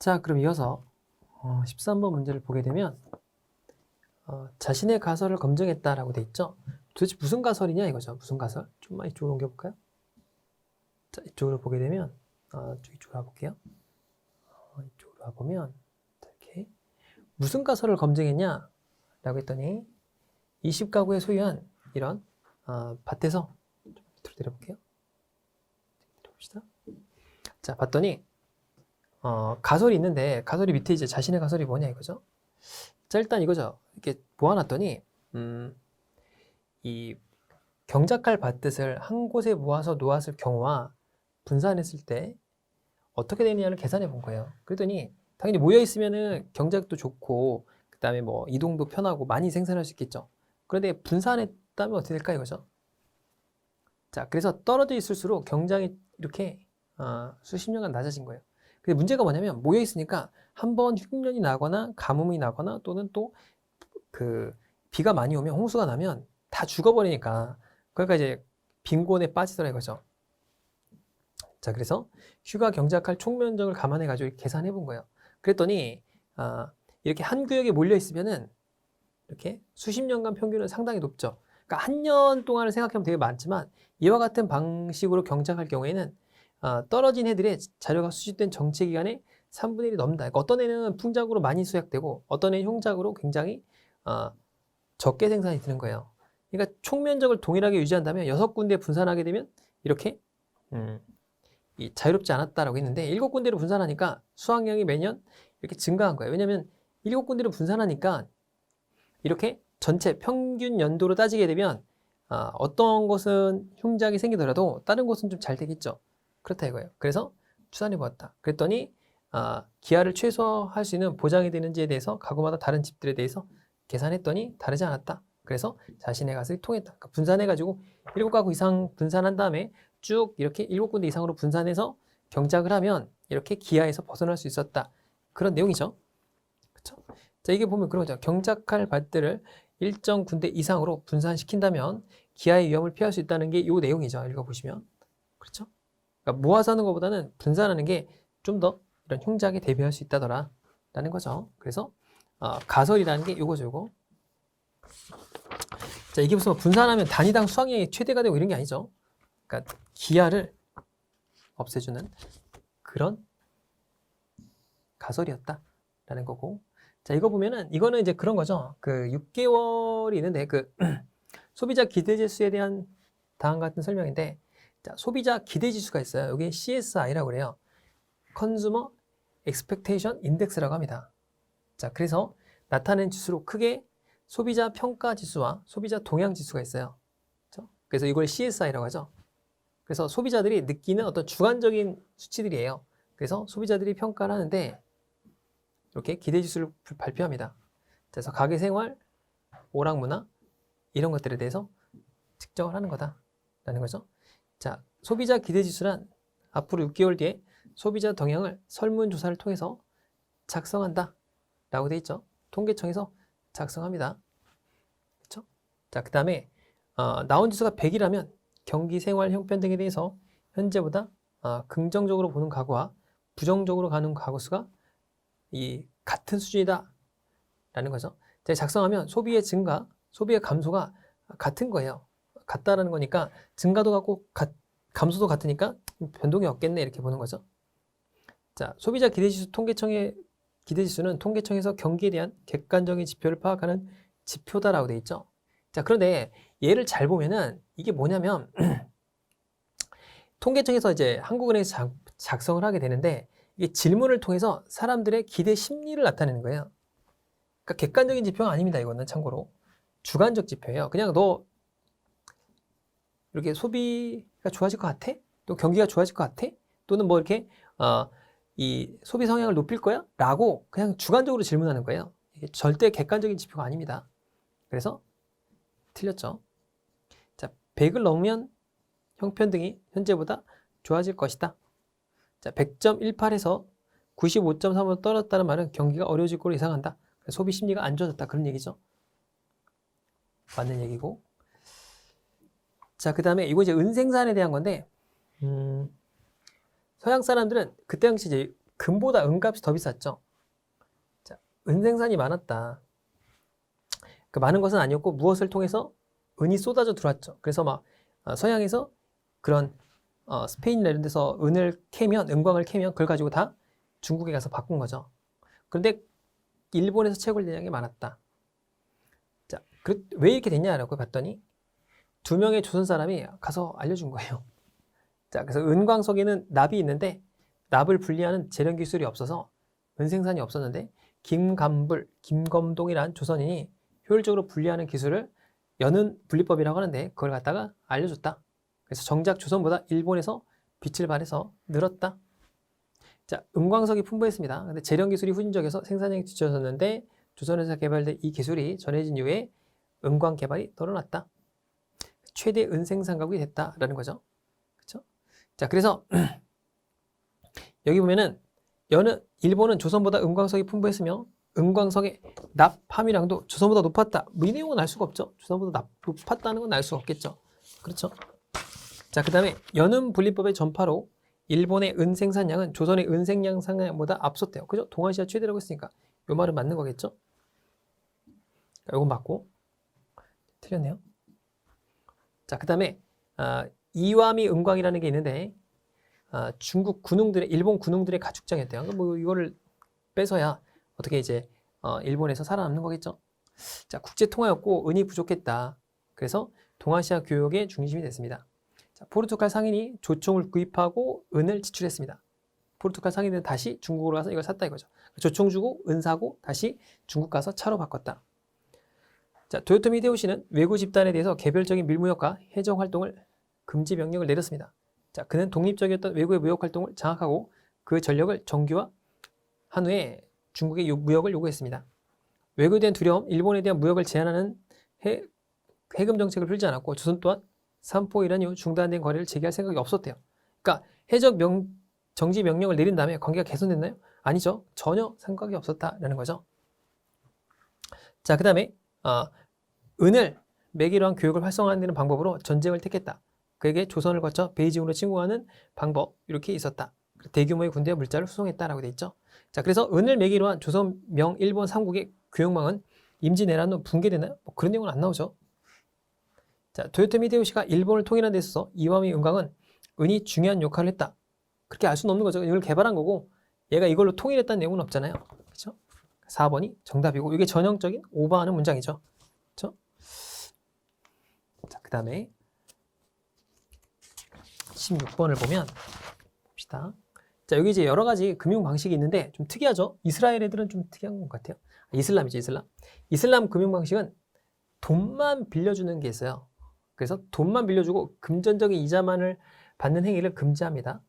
자, 그럼 이어서 13번 문제를 보게 되면 자신의 가설을 검증했다라고 돼 있죠. 도대체 무슨 가설이냐 이거죠. 무슨 가설? 좀만 이쪽으로 옮겨볼까요? 자, 이쪽으로 보게 되면 이쪽으로 와볼게요. 이쪽으로 와보면 이렇게 무슨 가설을 검증했냐 라고 했더니 20가구에 소유한 이런 밭에서 좀 밑으로 내려볼게요. 내려봅시다. 자, 봤더니 가설이 있는데 가설이 밑에 이제 자신의 가설이 뭐냐 이거죠. 자, 일단 이거죠. 이렇게 모아놨더니 이 경작할 밭뜻을 한 곳에 모아서 놓았을 경우와 분산했을 때 어떻게 되느냐를 계산해 본 거예요. 그랬더니 당연히 모여 있으면은 경작도 좋고 그 다음에 뭐 이동도 편하고 많이 생산할 수 있겠죠. 그런데 분산했다면 어떻게 될까 이거죠. 자, 그래서 떨어져 있을수록 경작이 이렇게 수십 년간 낮아진 거예요. 근데 문제가 뭐냐면 모여 있으니까 한번 흉년이 나거나 가뭄이 나거나 또는 또 그 비가 많이 오면 홍수가 나면 다 죽어버리니까 그러니까 이제 빈곤에 빠지더라 이거죠. 자, 그래서 휴가 경작할 총 면적을 감안해 가지고 계산해 본 거예요. 그랬더니 이렇게 한 구역에 몰려 있으면은 이렇게 수십 년간 평균은 상당히 높죠. 그러니까 한 년 동안을 생각하면 되게 많지만 이와 같은 방식으로 경작할 경우에는 떨어진 해들의 자료가 수집된 정체 기간의 3분의 1이 넘는다. 그러니까 어떤 해는 풍작으로 많이 수확되고 어떤 해는 흉작으로 굉장히 적게 생산이 되는 거예요. 그러니까 총 면적을 동일하게 유지한다면 6군데 분산하게 되면 이렇게 자유롭지 않았다라고 했는데 7군데로 분산하니까 수확량이 매년 이렇게 증가한 거예요. 왜냐하면 7군데로 분산하니까 이렇게 전체 평균 연도로 따지게 되면 어떤 것은 흉작이 생기더라도 다른 것은 좀 잘 되겠죠. 그렇다 이거예요. 그래서 추산해 보았다. 그랬더니 기하를 최소화할 수 있는 보장이 되는지에 대해서 가구마다 다른 집들에 대해서 계산했더니 다르지 않았다. 그래서 자신의 가설이 통했다. 그러니까 분산해가지고 7가구 이상 분산한 다음에 쭉 이렇게 7군데 이상으로 분산해서 경작을 하면 이렇게 기하에서 벗어날 수 있었다. 그런 내용이죠. 그렇죠? 자, 이게 보면 그런 거죠. 경작할 밭들을 일정 군데 이상으로 분산시킨다면 기하의 위험을 피할 수 있다는 게 이 내용이죠. 읽어보시면. 그렇죠? 그러니까 모아서 하는 것보다는 분산하는 게 좀 더 이런 흉작에 대비할 수 있다더라 라는 거죠. 그래서 가설이라는 게 요거죠, 요거. 자, 이게 무슨 분산하면 단위당 수확량이 최대가 되고 이런 게 아니죠. 그러니까 기하를 없애주는 그런 가설이었다 라는 거고. 자, 이거 보면은 이거는 이제 그런 거죠. 그 6개월이 있는데 그 소비자 기대지수에 대한 다음 같은 설명인데, 자, 소비자 기대지수가 있어요. 여기 CSI라고 그래요. Consumer Expectation Index라고 합니다. 자, 그래서 나타낸 지수로 크게 소비자 평가 지수와 소비자 동향 지수가 있어요. 그렇죠? 그래서 이걸 CSI라고 하죠. 그래서 소비자들이 느끼는 어떤 주관적인 수치들이에요. 그래서 소비자들이 평가를 하는데 이렇게 기대 지수를 발표합니다. 그래서 가게 생활, 오락 문화 이런 것들에 대해서 측정을 하는 거다라는 거죠. 자, 소비자 기대 지수란 앞으로 6개월 뒤에 소비자 동향을 설문조사를 통해서 작성한다 라고 돼 있죠. 통계청에서 작성합니다. 그렇죠? 자, 그 다음에 나온 지수가 100이라면 경기 생활 형편 등에 대해서 현재보다 긍정적으로 보는 가구와 부정적으로 가는 가구 수가 같은 수준이다 라는 거죠. 자, 작성하면 소비의 증가, 소비의 감소가 같은 거예요. 같다라는 거니까 증가도 같고 감소도 같으니까 변동이 없겠네 이렇게 보는 거죠. 자, 소비자 기대지수 통계청의 기대지수는 통계청에서 경기에 대한 객관적인 지표를 파악하는 지표다라고 돼 있죠. 자, 그런데 얘를 잘 보면은 이게 뭐냐면 통계청에서 이제 한국은행에서 작성을 하게 되는데 이게 질문을 통해서 사람들의 기대 심리를 나타내는 거예요. 그러니까 객관적인 지표가 아닙니다. 이거는 참고로 주관적 지표예요. 그냥 너 이렇게 소비가 좋아질 것 같아? 또 경기가 좋아질 것 같아? 또는 뭐 이렇게 이 소비 성향을 높일 거야? 라고 그냥 주관적으로 질문하는 거예요. 이게 절대 객관적인 지표가 아닙니다. 그래서 틀렸죠. 자, 100을 넘으면 형편 등이 현재보다 좋아질 것이다. 자, 100.18에서 95.3으로 떨어졌다는 말은 경기가 어려워질 거로 예상한다. 소비 심리가 안 좋아졌다. 그런 얘기죠. 맞는 얘기고. 자, 그 다음에 이거 이제 은생산에 대한 건데, 서양 사람들은 그때 당시 이제 금보다 은값이 더 비쌌죠. 자, 은 생산이 많았다. 그 많은 것은 아니었고 무엇을 통해서 은이 쏟아져 들어왔죠. 그래서 막 서양에서 그런 스페인이나 이런 데서 은을 캐면, 은광을 캐면 그걸 가지고 다 중국에 가서 바꾼 거죠. 그런데 일본에서 채굴 대량이 많았다. 자, 왜 이렇게 됐냐라고 봤더니 2명의 조선 사람이 가서 알려준 거예요. 자, 그래서 은광석에는 납이 있는데 납을 분리하는 재련 기술이 없어서 은 생산이 없었는데 김검동이란 조선인이 효율적으로 분리하는 기술을 연은 분리법이라고 하는데 그걸 갖다가 알려줬다. 그래서 정작 조선보다 일본에서 빛을 발해서 늘었다. 자, 은광석이 풍부했습니다. 근데 재련 기술이 후진적이어서 생산량이 뒤처졌는데 조선에서 개발된 이 기술이 전해진 이후에 은광 개발이 늘어났다. 최대 은 생산국이 됐다라는 거죠. 그렇죠? 자, 그래서 여기 보면은 일본은 조선보다 은광석이 풍부했으며 은광석의 납 함유량도 조선보다 높았다. 뭐 이 내용은 알 수가 없죠. 조선보다 높았다는 건 알 수가 없겠죠. 그렇죠? 자, 그 다음에 연은 분리법의 전파로 일본의 은 생산량은 조선의 은 생산량보다 앞섰대요. 그죠? 동아시아 최대라고 했으니까 요 말은 맞는 거겠죠? 요건 맞고 틀렸네요. 자, 그 다음에 이와미 은광이라는 게 있는데 중국 군웅들의 일본 군웅들의 가축장이었대요. 뭐 이거를 뺏어야 어떻게 이제 일본에서 살아남는 거겠죠. 자, 국제 통화였고 은이 부족했다. 그래서 동아시아 교역의 중심이 됐습니다. 자, 포르투갈 상인이 조총을 구입하고 은을 지출했습니다. 포르투갈 상인은 다시 중국으로 가서 이걸 샀다 이거죠. 조총 주고 은 사고 다시 중국 가서 차로 바꿨다. 자, 도요토미 히데요시는 외구 집단에 대해서 개별적인 밀무역과 해적 활동을 금지 명령을 내렸습니다. 자, 그는 독립적이었던 외구의 무역 활동을 장악하고 그 전력을 정규화한 후에 중국의 무역을 요구했습니다. 외구에 대한 두려움, 일본에 대한 무역을 제한하는 해금 정책을 풀지 않았고 조선 또한 삼포 이란 이후 중단된 거래를 재개할 생각이 없었대요. 그러니까 해적 정지 명령을 내린 다음에 관계가 개선됐나요? 아니죠. 전혀 생각이 없었다라는 거죠. 자, 그 다음에 은을 매개로 한 교육을 활성화하는 방법으로 전쟁을 택했다. 그에게 조선을 거쳐 베이징으로 침공하는 방법 이렇게 있었다. 대규모의 군대와 물자를 수송했다라고 돼 있죠. 자, 그래서 은을 매개로 한 조선, 명, 일본 3국의 교역망은 임진왜란 후 붕괴되나요? 뭐 그런 내용은 안 나오죠. 자, 도요토미 히데요시가 일본을 통일하는 데 있어서 이와미 은광은 은이 중요한 역할을 했다. 그렇게 알 수는 없는 거죠. 이걸 개발한 거고 얘가 이걸로 통일했다는 내용은 없잖아요. 그렇죠? 4번이 정답이고 이게 전형적인 오버하는 문장이죠. 그렇죠? 자, 그 다음에 16번을 보면 봅시다. 자, 여기 이제 여러 가지 금융 방식이 있는데 좀 특이하죠? 이스라엘 애들은 좀 특이한 것 같아요. 이슬람이죠, 이슬람. 이슬람 금융 방식은 돈만 빌려주는 게 있어요. 그래서 돈만 빌려주고 금전적인 이자만을 받는 행위를 금지합니다.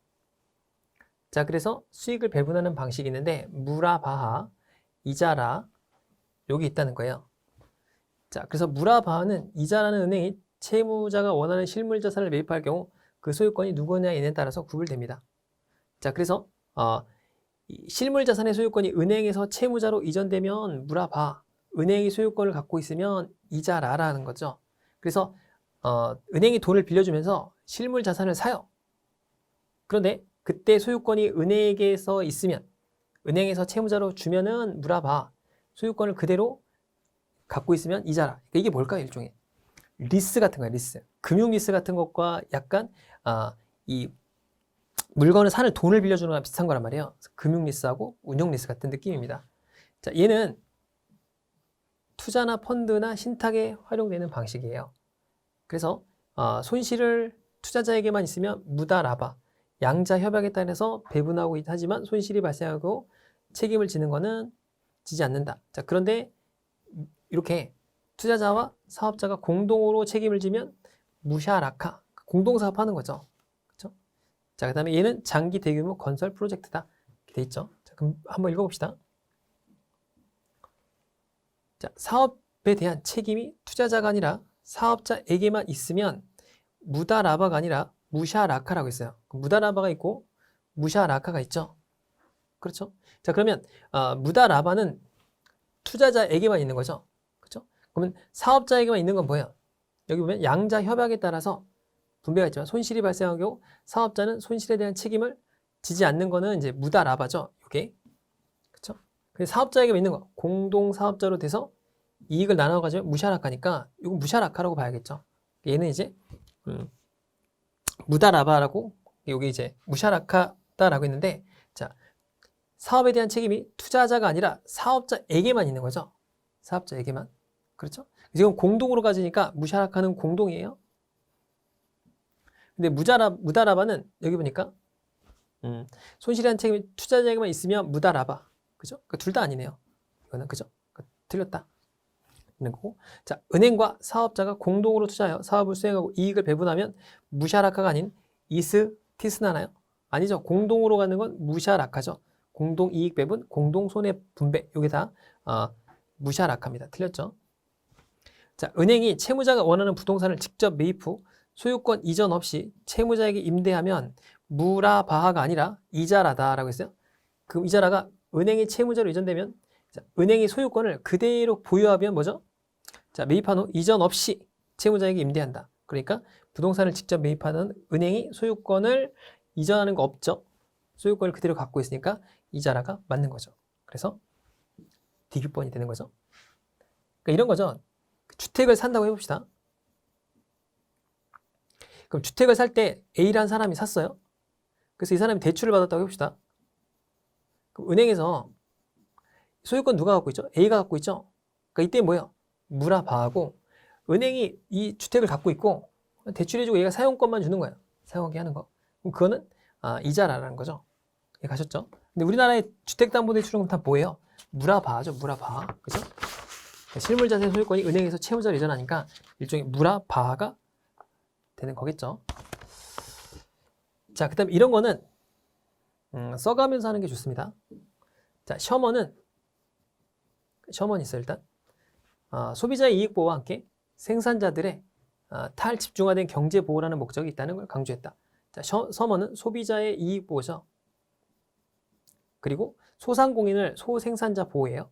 자, 그래서 수익을 배분하는 방식이 있는데 무라바하, 이자라 여기 있다는 거예요. 자, 그래서 무라바하는 이자라는 은행이 채무자가 원하는 실물 자산을 매입할 경우 그 소유권이 누구냐에 따라서 구별됩니다. 자, 그래서 실물 자산의 소유권이 은행에서 채무자로 이전되면 무라바, 은행이 소유권을 갖고 있으면 이자라라는 거죠. 그래서 은행이 돈을 빌려주면서 실물 자산을 사요. 그런데 그때 소유권이 은행에게서 있으면 은행에서 채무자로 주면은 무라바, 소유권을 그대로 갖고 있으면 이자라. 이게 뭘까요? 일종의 리스 같은 거예요. 리스. 금융 리스 같은 것과 약간 이 물건을 사는 돈을 빌려주는 거랑 비슷한 거란 말이에요. 금융 리스하고 운용 리스 같은 느낌입니다. 자, 얘는 투자나 펀드나 신탁에 활용되는 방식이에요. 그래서 손실을 투자자에게만 있으면 무다라바, 양자 협약에 따라서 배분하고 하지만 손실이 발생하고 책임을 지는 것은 지지 않는다. 자, 그런데 이렇게 투자자와 사업자가 공동으로 책임을 지면 무샤라카, 공동사업하는 거죠. 그렇죠? 자, 그 다음에 얘는 장기 대규모 건설 프로젝트다. 이렇게 돼 있죠. 자, 그럼 한번 읽어봅시다. 자, 사업에 대한 책임이 투자자가 아니라 사업자에게만 있으면 무다라바가 아니라 무샤라카라고 있어요. 무다라바가 있고 무샤라카가 있죠. 그렇죠? 자, 그러면 무다라바는 투자자에게만 있는 거죠. 그렇죠? 그러면 사업자에게만 있는 건 뭐예요? 여기 보면 양자 협약에 따라서 분배가 있지만 손실이 발생하고 사업자는 손실에 대한 책임을 지지 않는 거는 이제 무다라바죠. 오케이. 그쵸? 그래서 사업자에게 있는 거. 공동 사업자로 돼서 이익을 나눠 가지면 무샤라카니까 이건 무샤라카라고 봐야겠죠. 얘는 이제 무다라바라고 여기 이제 무샤라카다라고 했는데 자, 사업에 대한 책임이 투자자가 아니라 사업자에게만 있는 거죠. 사업자에게만. 그렇죠? 지금 공동으로 가지니까 무샤라카는 공동이에요. 근데 무다라바는 여기 보니까 손실에 대한 책임이 투자자에게만 있으면 무다라바. 그죠? 그러니까 둘 다 아니네요. 이거는 그죠? 그러니까 틀렸다. 있는 거고. 자, 은행과 사업자가 공동으로 투자하여 사업을 수행하고 이익을 배분하면 무샤라카가 아닌 이스티스나나요? 아니죠. 공동으로 가는 건 무샤라카죠. 공동 이익 배분, 공동 손해 분배. 이게 다 무샤라카입니다. 틀렸죠? 자, 은행이 채무자가 원하는 부동산을 직접 매입 후 소유권 이전 없이 채무자에게 임대하면 무라바하가 아니라 이자라다라고 했어요. 그 이자라가 은행이 채무자로 이전되면 자, 은행이 소유권을 그대로 보유하면 뭐죠? 자, 매입한 후 이전 없이 채무자에게 임대한다. 그러니까 부동산을 직접 매입하는 은행이 소유권을 이전하는 거 없죠. 소유권을 그대로 갖고 있으니까 이자라가 맞는 거죠. 그래서 D규번이 되는 거죠. 그러니까 이런 거죠. 주택을 산다고 해봅시다. 그럼 주택을 살 때 A라는 사람이 샀어요. 그래서 이 사람이 대출을 받았다고 해봅시다. 그럼 은행에서 소유권 누가 갖고 있죠? A가 갖고 있죠? 그러니까 이때 뭐예요? 무라바하고 은행이 이 주택을 갖고 있고 대출해주고 얘가 사용권만 주는 거예요. 사용하게 하는 거. 그럼 그거는 이자라는 거죠. 예, 가셨죠? 근데 우리나라의 주택담보대출은 다 뭐예요? 무라바하죠. 무라바. 그죠? 실물자산 소유권이 은행에서 채무자로 이전하니까 일종의 무라바하가 되는 거겠죠. 자, 그 다음에 이런 거는 써가면서 하는 게 좋습니다. 자, 셔먼이 있어요. 일단 소비자의 이익 보호와 함께 생산자들의 탈집중화된 경제 보호라는 목적이 있다는 걸 강조했다. 자, 셔먼은 소비자의 이익 보호죠. 그리고 소상공인을 소생산자 보호예요.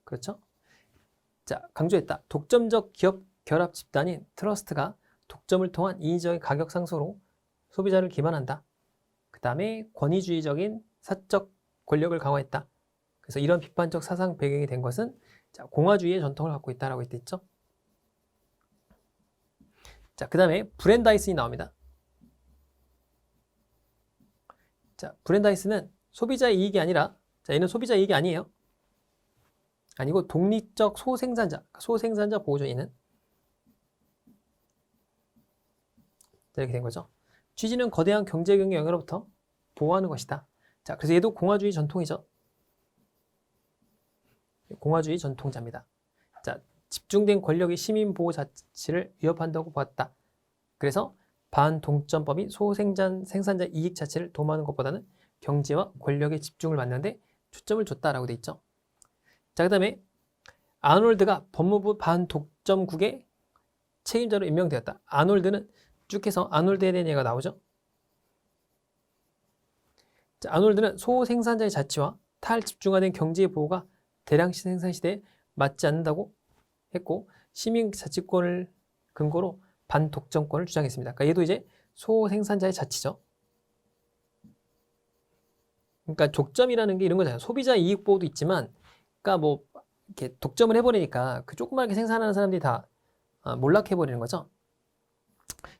그렇죠? 자, 강조했다. 독점적 기업 결합 집단인 트러스트가 독점을 통한 인위적인 가격 상승으로 소비자를 기만한다. 그 다음에 권위주의적인 사적 권력을 강화했다. 그래서 이런 비판적 사상 배경이 된 것은 자, 공화주의의 전통을 갖고 있다라고 했죠. 자, 그 다음에 브랜다이슨이 나옵니다. 자, 브랜다이슨은 소비자의 이익이 아니라 자, 얘는 소비자 이익이 아니에요. 아니고 독립적 소생산자 보호죠. 얘는 이렇게 된 거죠. 취지는 거대한 경제경의 영향으로부터 보호하는 것이다. 자, 그래서 얘도 공화주의 전통이죠. 공화주의 전통자입니다. 자, 집중된 권력이 시민 보호 자체를 위협한다고 보았다. 그래서 반동점법이 생산자 이익 자체를 도모하는 것보다는 경제와 권력의 집중을 맞는데 초점을 줬다라고 돼 있죠. 자, 그 다음에 아놀드가 법무부 반독점국의 책임자로 임명되었다. 아놀드는 쭉 해서 아놀드에 대한 얘기가 나오죠. 자, 아놀드는 소생산자의 자치와 탈집중화된 경제의 보호가 대량시 생산 시대에 맞지 않는다고 했고 시민 자치권을 근거로 반독점권을 주장했습니다. 그러니까 얘도 이제 소생산자의 자치죠. 그러니까 독점이라는 게 이런 거잖아요. 소비자 이익 보호도 있지만, 그러니까 뭐 이렇게 독점을 해버리니까 그 조그맣게 생산하는 사람들이 다 몰락해버리는 거죠.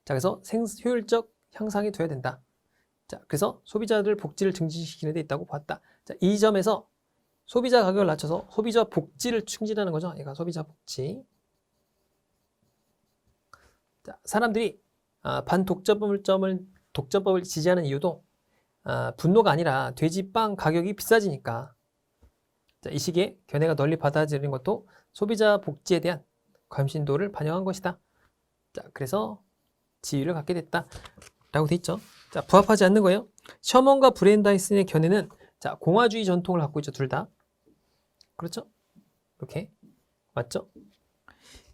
자, 그래서 효율적 향상이 돼야 된다. 자, 그래서 소비자들 복지를 증진시키는 데 있다고 봤다. 자, 이 점에서 소비자 가격을 낮춰서 소비자 복지를 충진하는 거죠. 얘가 소비자 복지. 자, 사람들이 독점법을 지지하는 이유도 분노가 아니라 돼지빵 가격이 비싸지니까. 자, 이 시기에 견해가 널리 받아들이는 것도 소비자 복지에 대한 관심도를 반영한 것이다. 자, 그래서 지위를 갖게 됐다. 라고 돼 있죠. 자, 부합하지 않는 거예요. 셔먼과 브랜다이슨의 견해는 자, 공화주의 전통을 갖고 있죠. 둘 다. 그렇죠? 이렇게. 맞죠?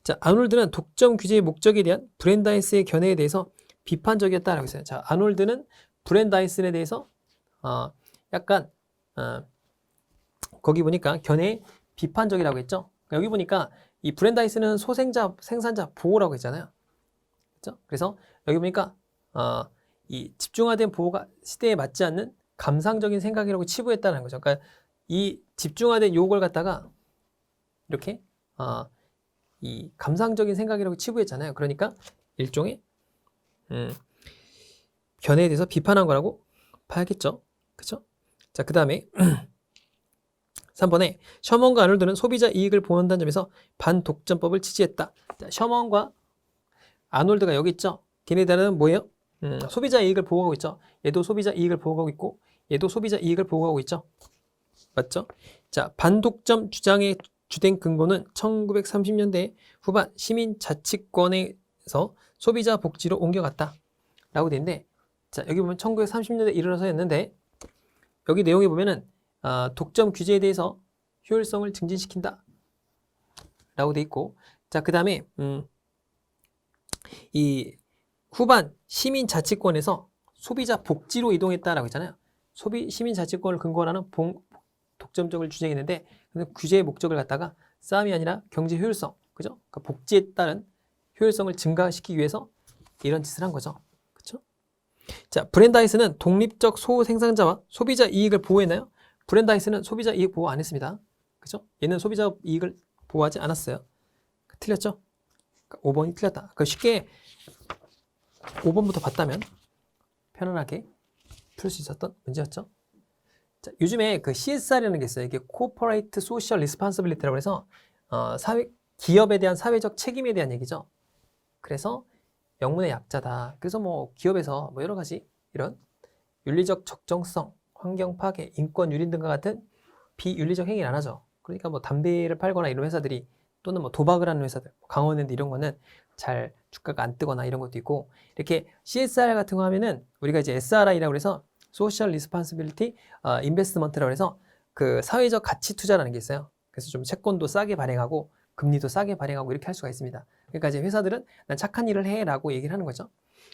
자, 아놀드는 독점 규제의 목적에 대한 브랜다이슨의 견해에 대해서 비판적이었다라고 했어요. 자, 아놀드는 브랜다이슨에 대해서 약간 거기 보니까 견해 비판적이라고 했죠. 그러니까 여기 보니까 이 브랜다이슨은 생산자 보호라고 했잖아요. 그렇죠? 그래서 여기 보니까 이 집중화된 보호가 시대에 맞지 않는 감상적인 생각이라고 치부했다는 거죠. 그러니까 이 집중화된 요걸 갖다가 이렇게 이 감상적인 생각이라고 치부했잖아요. 그러니까 일종의 견해에 대해서 비판한 거라고 봐야겠죠. 그쵸? 자, 그 다음에 3번에 셔먼과 아놀드는 소비자 이익을 보호한다는 점에서 반독점법을 지지했다. 자, 셔먼과 아놀드가 여기 있죠. 걔네들은 뭐예요? 소비자 이익을 보호하고 있죠. 얘도 소비자 이익을 보호하고 있고 얘도 소비자 이익을 보호하고 있죠. 맞죠? 자, 반독점 주장의 주된 근거는 1930년대 후반 시민자치권에서 소비자 복지로 옮겨갔다 라고 되어 있는데, 자, 여기 보면 1930년대 일어나서였는데 여기 내용에 보면은 독점 규제에 대해서 효율성을 증진시킨다 라고 돼 있고, 자, 그 다음에 이 후반 시민자치권에서 소비자 복지로 이동했다라고 했잖아요. 시민자치권을 근거로 하는 독점적을 주장했는데, 규제의 목적을 갖다가 싸움이 아니라 경제 효율성, 그죠? 그러니까 복지에 따른 효율성을 증가시키기 위해서 이런 짓을 한 거죠. 그렇죠? 자, 브랜다이스는 독립적 소생산자와 소비자 이익을 보호했나요? 브랜다이스는 소비자 이익 보호 안 했습니다. 그죠? 얘는 소비자 이익을 보호하지 않았어요. 틀렸죠? 5번이 틀렸다. 쉽게 5번부터 봤다면 편안하게 풀 수 있었던 문제였죠. 자, 요즘에 그 CSR이라는 게 있어요. 이게 Corporate Social Responsibility라고 해서 기업에 대한 사회적 책임에 대한 얘기죠. 그래서 영문의 약자다. 그래서 뭐 기업에서 뭐 여러 가지 이런 윤리적 적정성, 환경 파괴, 인권 유린 등과 같은 비윤리적 행위를 안 하죠. 그러니까 뭐 담배를 팔거나 이런 회사들이, 또는 뭐 도박을 하는 회사들, 강원랜드 이런 거는 잘 주가가 안 뜨거나 이런 것도 있고, 이렇게 CSR 같은 거 하면은 우리가 이제 SRI라고 해서 Social Responsibility Investment라고 해서 그 사회적 가치 투자라는 게 있어요. 그래서 좀 채권도 싸게 발행하고 금리도 싸게 발행하고 이렇게 할 수가 있습니다. 그러니까 이제 회사들은 난 착한 일을 해라고 얘기를 하는 거죠.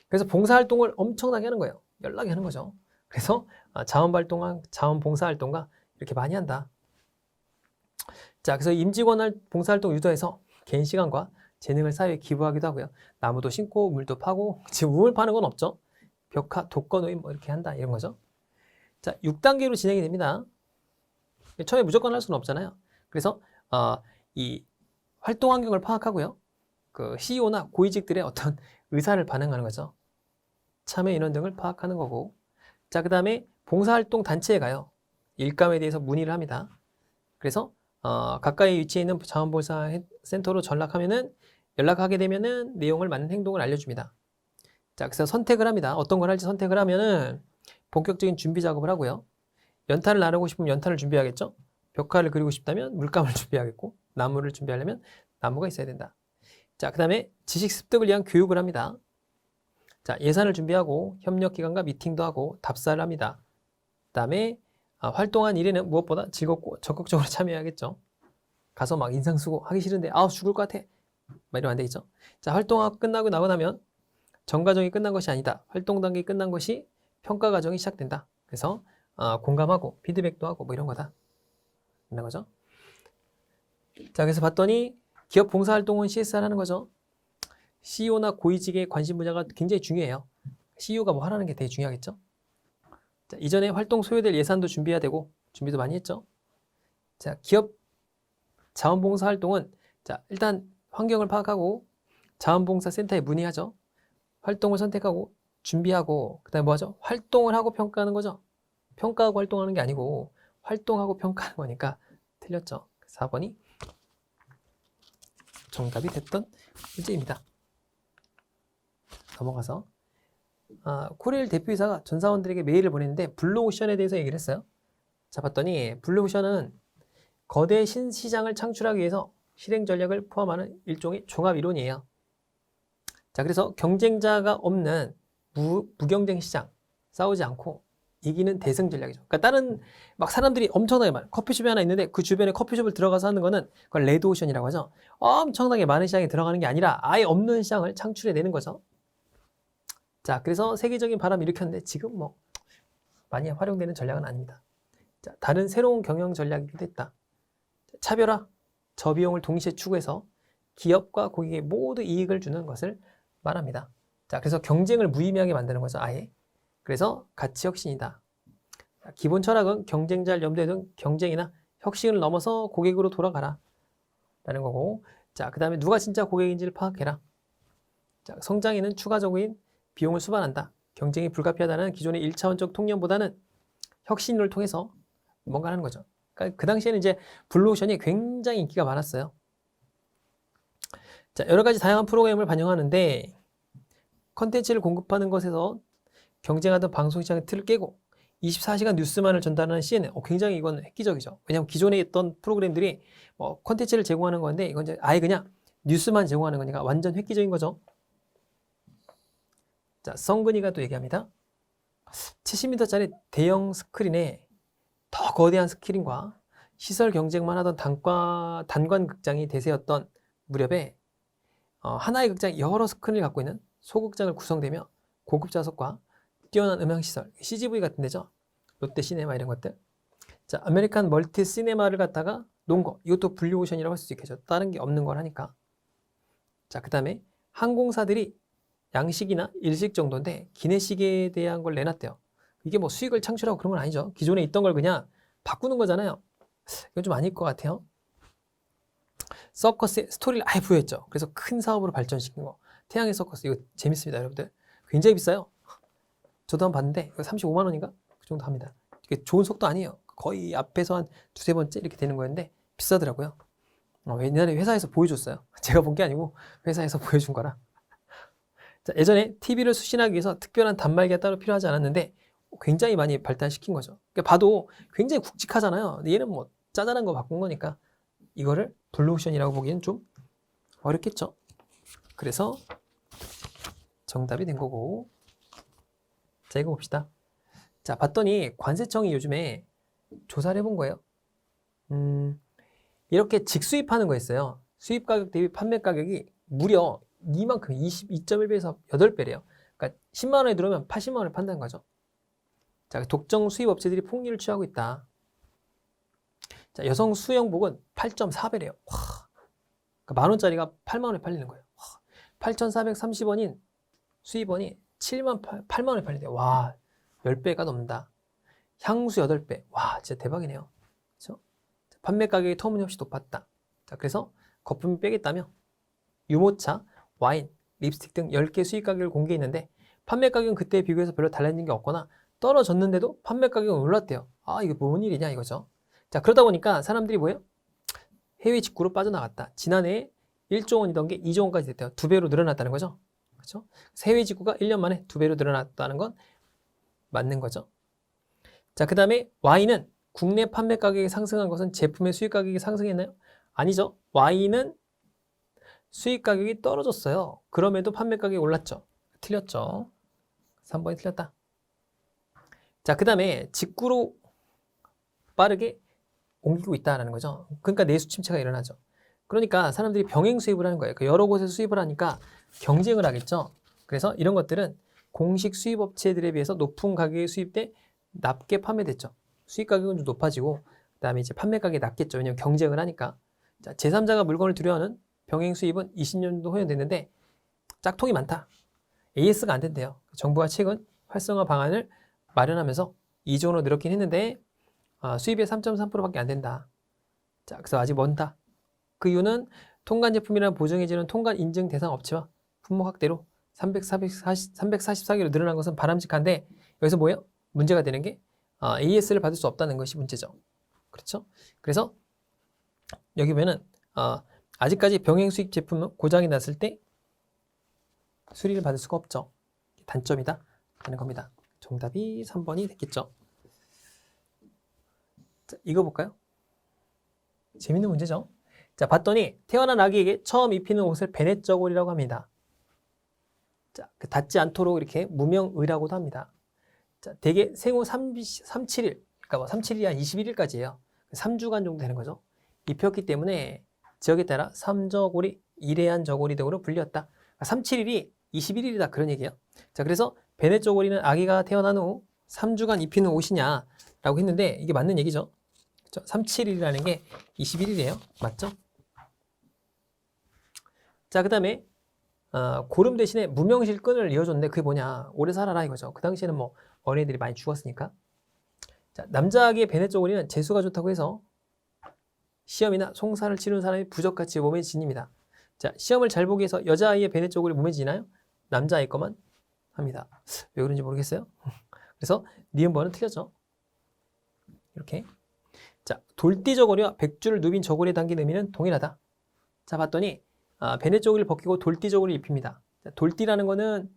그래서 봉사활동을 엄청나게 하는 거예요. 연락이 하는 거죠. 그래서 자원봉사활동가 이렇게 많이 한다. 자, 그래서 임직원을 봉사활동 유도해서 개인 시간과 재능을 사회에 기부하기도 하고요. 나무도 심고 우물도 파고, 지금 우물 파는 건 없죠. 벽화, 독거노인 뭐 이렇게 한다 이런 거죠. 자, 6단계로 진행이 됩니다. 처음에 무조건 할 수는 없잖아요. 그래서 이 활동 환경을 파악하고요. 그 CEO나 고위직들의 어떤 의사를 반영하는 거죠. 참여 인원 등을 파악하는 거고. 자, 그 다음에 봉사활동 단체에 가요. 일감에 대해서 문의를 합니다. 그래서 가까이 위치해 있는 자원봉사센터로 연락하게 되면은 내용을 맞는 행동을 알려줍니다. 자, 그래서 선택을 합니다. 어떤 걸 할지 선택을 하면은 본격적인 준비 작업을 하고요. 연탄을 나르고 싶으면 연탄을 준비하겠죠. 벽화를 그리고 싶다면 물감을 준비하겠고, 나무를 준비하려면 나무가 있어야 된다. 자, 그 다음에 지식 습득을 위한 교육을 합니다. 자, 예산을 준비하고 협력기관과 미팅도 하고 답사를 합니다. 그 다음에 활동한 일에는 무엇보다 즐겁고 적극적으로 참여해야겠죠. 가서 막 인상 쓰고 하기 싫은데 죽을 것 같아 막 이러면 안 되겠죠. 자, 활동하고 끝나고 나고 나면 전과정이 끝난 것이 아니다. 활동 단계 끝난 것이 평가 과정이 시작된다. 그래서 공감하고 피드백도 하고 뭐 이런 거다. 이런 거죠. 자, 그래서 봤더니 기업 봉사활동은 CSR 하는 거죠. CEO나 고위직의 관심 분야가 굉장히 중요해요. CEO가 뭐 하라는 게 되게 중요하겠죠. 자, 이전에 활동 소요될 예산도 준비해야 되고, 준비도 많이 했죠. 자, 기업 자원봉사 활동은, 자, 일단 환경을 파악하고 자원봉사센터에 문의하죠. 활동을 선택하고 준비하고, 그 다음에 뭐 하죠? 활동을 하고 평가하는 거죠. 평가하고 활동하는 게 아니고 활동하고 평가하는 거니까 틀렸죠. 4번이 정답이 됐던 문제입니다. 넘어가서 코레일 대표이사가 전 사원들에게 메일을 보냈는데 블루오션에 대해서 얘기를 했어요. 자, 봤더니 블루오션은 거대 신시장을 창출하기 위해서 실행 전략을 포함하는 일종의 종합 이론이에요. 자, 그래서 경쟁자가 없는 무경쟁 시장, 싸우지 않고 이기는 대승 전략이죠. 그러니까 다른 막 사람들이 엄청나게 많아요. 커피숍이 하나 있는데 그 주변에 커피숍을 들어가서 하는 거는 그걸 레드오션이라고 하죠. 엄청나게 많은 시장에 들어가는 게 아니라 아예 없는 시장을 창출해내는 거죠. 자, 그래서 세계적인 바람을 일으켰는데 지금 뭐 많이 활용되는 전략은 아닙니다. 자, 다른 새로운 경영 전략이기도 했다. 차별화, 저비용을 동시에 추구해서 기업과 고객에 모두 이익을 주는 것을 말합니다. 자, 그래서 경쟁을 무의미하게 만드는 거죠, 아예. 그래서 가치 혁신이다. 기본 철학은 경쟁자를 염두에 둔 경쟁이나 혁신을 넘어서 고객으로 돌아가라 라는 거고, 자, 그 다음에 누가 진짜 고객인지를 파악해라. 자, 성장에는 추가적인 비용을 수반한다. 경쟁이 불가피하다는 기존의 1차원적 통념보다는 혁신을 통해서 뭔가 하는 거죠. 그러니까 그 당시에는 이제 블루오션이 굉장히 인기가 많았어요. 자, 여러 가지 다양한 프로그램을 반영하는데 컨텐츠를 공급하는 것에서 경쟁하던 방송시장의 틀을 깨고 24시간 뉴스만을 전달하는 CNN, 굉장히 이건 획기적이죠. 왜냐하면 기존에 있던 프로그램들이 컨텐츠를 제공하는 건데 이건 이제 아예 그냥 뉴스만 제공하는 거니까 완전 획기적인 거죠. 자, 성근이가 또 얘기합니다. 70m짜리 대형 스크린에 더 거대한 스크린과 시설 경쟁만 하던 단관 극장이 대세였던 무렵에 하나의 극장이 여러 스크린을 갖고 있는 소극장을 구성되며 고급 좌석과 뛰어난 음향시설, CGV 같은 데죠. 롯데 시네마 이런 것들. 자, 아메리칸 멀티 시네마를 갖다가 놓은 거. 이것도 블루오션이라고 할 수 있겠죠. 다른 게 없는 걸 하니까. 자, 그 다음에 항공사들이 양식이나 일식 정도인데 기내식에 대한 걸 내놨대요. 이게 뭐 수익을 창출하고 그런 건 아니죠. 기존에 있던 걸 그냥 바꾸는 거잖아요. 이건 좀 아닐 것 같아요. 서커스의 스토리를 아예 부여했죠. 그래서 큰 사업으로 발전시킨 거. 태양의 서커스 이거 재밌습니다, 여러분들. 굉장히 비싸요. 저도 한번 봤는데 이거 35만 원인가? 그 정도 합니다. 이게 좋은 속도 아니에요. 거의 앞에서 한 두세 번째 이렇게 되는 거였는데 비싸더라고요. 옛날에 회사에서 보여줬어요. 제가 본 게 아니고 회사에서 보여준 거라. 자, 예전에 TV를 수신하기 위해서 특별한 단말기가 따로 필요하지 않았는데 굉장히 많이 발달시킨 거죠. 그러니까 봐도 굉장히 굵직하잖아요. 근데 얘는 뭐 짜잘한 거 바꾼 거니까 이거를 블루오션이라고 보기엔 좀 어렵겠죠. 그래서 정답이 된 거고. 자, 이거 봅시다. 자, 봤더니 관세청이 요즘에 조사를 해본 거예요. 이렇게 직수입하는 거였어요. 수입 가격 대비 판매 가격이 무려 이만큼 22.1배에서 8배래요. 그러니까 10만 원에 들어오면 80만 원에 판다는 거죠. 자, 독점 수입 업체들이 폭리를 취하고 있다. 자, 여성 수영복은 8.4배래요. 와, 그러니까 만 원짜리가 8만 원에 팔리는 거예요. 8,430원인 수입원이 8만 원에 팔린대요. 와, 10배가 넘는다. 향수 8배. 와, 진짜 대박이네요. 그렇죠? 판매 가격이 터무니없이 높았다. 자, 그래서 거품이 빼겠다며 유모차, 와인, 립스틱 등 10개 수입 가격을 공개했는데 판매 가격은 그때에 비교해서 별로 달라진 게 없거나 떨어졌는데도 판매 가격은 올랐대요. 아, 이게 뭔 일이냐 이거죠. 자, 그러다 보니까 사람들이 뭐예요? 해외 직구로 빠져나갔다. 지난해에 1조 원이던 게 2조 원까지 됐대요. 2배로 늘어났다는 거죠. 그렇죠? 해외 직구가 1년 만에 2배로 늘어났다는 건 맞는 거죠. 자, 그 다음에 와인은 국내 판매 가격이 상승한 것은 제품의 수입 가격이 상승했나요? 아니죠. 와인은 수입 가격이 떨어졌어요. 그럼에도 판매 가격이 올랐죠. 틀렸죠. 3번이 틀렸다. 자, 그 다음에 직구로 빠르게 옮기고 있다는 거죠. 그러니까 내수 침체가 일어나죠. 그러니까 사람들이 병행 수입을 하는 거예요. 여러 곳에서 수입을 하니까 경쟁을 하겠죠. 그래서 이런 것들은 공식 수입 업체들에 비해서 높은 가격에 수입돼 낮게 판매됐죠. 수입 가격은 좀 높아지고 그다음에 이제 판매 가격이 낮겠죠. 왜냐하면 경쟁을 하니까. 자, 제3자가 물건을 들여오는 병행 수입은 20년도 허용됐는데 짝퉁이 많다. AS가 안 된대요. 정부가 최근 활성화 방안을 마련하면서 2조 원으로 늘었긴 했는데 수입의 3.3%밖에 안 된다. 자, 그래서 아직 먼다. 그 이유는 통관 제품이라는 보정해지는 통관 인증 대상 업체와 품목 확대로 344개로 늘어난 것은 바람직한데 여기서 뭐예요? 문제가 되는 게 AS를 받을 수 없다는 것이 문제죠. 그렇죠? 그래서 여기 보면은 아직까지 병행 수입 제품은 고장이 났을 때 수리를 받을 수가 없죠. 단점이다 하는 겁니다. 정답이 3번이 됐겠죠. 자, 이거 볼까요? 재밌는 문제죠. 자, 봤더니 태어난 아기에게 처음 입히는 옷을 베넷 저고리라고 합니다. 자, 닿지 않도록 이렇게 무명의라고도 합니다. 자, 대개 생후 37일, 그러니까 뭐 37일이 한 21일까지예요. 3주간 정도 되는 거죠. 입혔기 때문에 지역에 따라 삼저고리, 이레한 저고리 등으로 불렸다. 37일이 21일이다 그런 얘기예요. 자, 그래서 베넷 저고리는 아기가 태어난 후 3주간 입히는 옷이냐라고 했는데 이게 맞는 얘기죠. 그렇죠? 37일이라는 게 21일이에요. 맞죠? 자, 그 다음에 고름 대신에 무명실 끈을 이어줬는데 그게 뭐냐? 오래 살아라 이거죠. 그 당시에는 뭐 어린이들이 많이 죽었으니까. 자, 남자아기의 배내 쪼그리는 재수가 좋다고 해서 시험이나 송사를 치르는 사람이 부적같이 몸에 지닙니다. 자, 시험을 잘 보기 위해서 여자아이의 배내 쪼그리 몸에 지나요? 남자아이 것만 합니다. 왜 그런지 모르겠어요. 그래서 니은번은 틀렸죠. 이렇게. 자, 돌띠 저고리와 백줄 누빈 저고리에 담긴 의미는 동일하다. 자, 봤더니 배내 쪼그리를 벗기고 돌띠 저고리를 입힙니다. 자, 돌띠라는 거는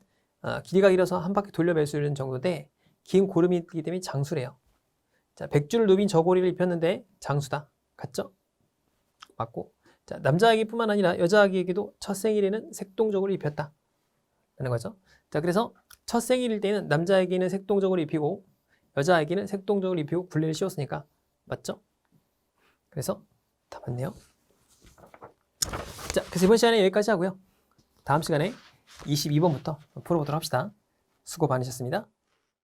길이가 길어서 한 바퀴 돌려 맬 수 있는 정도인데 긴 고름이 있기 때문에 장수래요. 자, 백줄을 누빈 저고리를 입혔는데 장수다. 같죠? 맞고. 자, 남자아기뿐만 아니라 여자아기에게도 첫 생일에는 색동저고리 입혔다. 라는 거죠. 자, 그래서 첫 생일일 때는 남자아기는 색동저고리 입히고 여자아기는 색동저고리 입히고 굴레를 씌웠으니까 맞죠? 그래서 다 맞네요. 자, 그래서 이번 시간에 여기까지 하고요. 다음 시간에 22번부터 풀어보도록 합시다. 수고 많으셨습니다.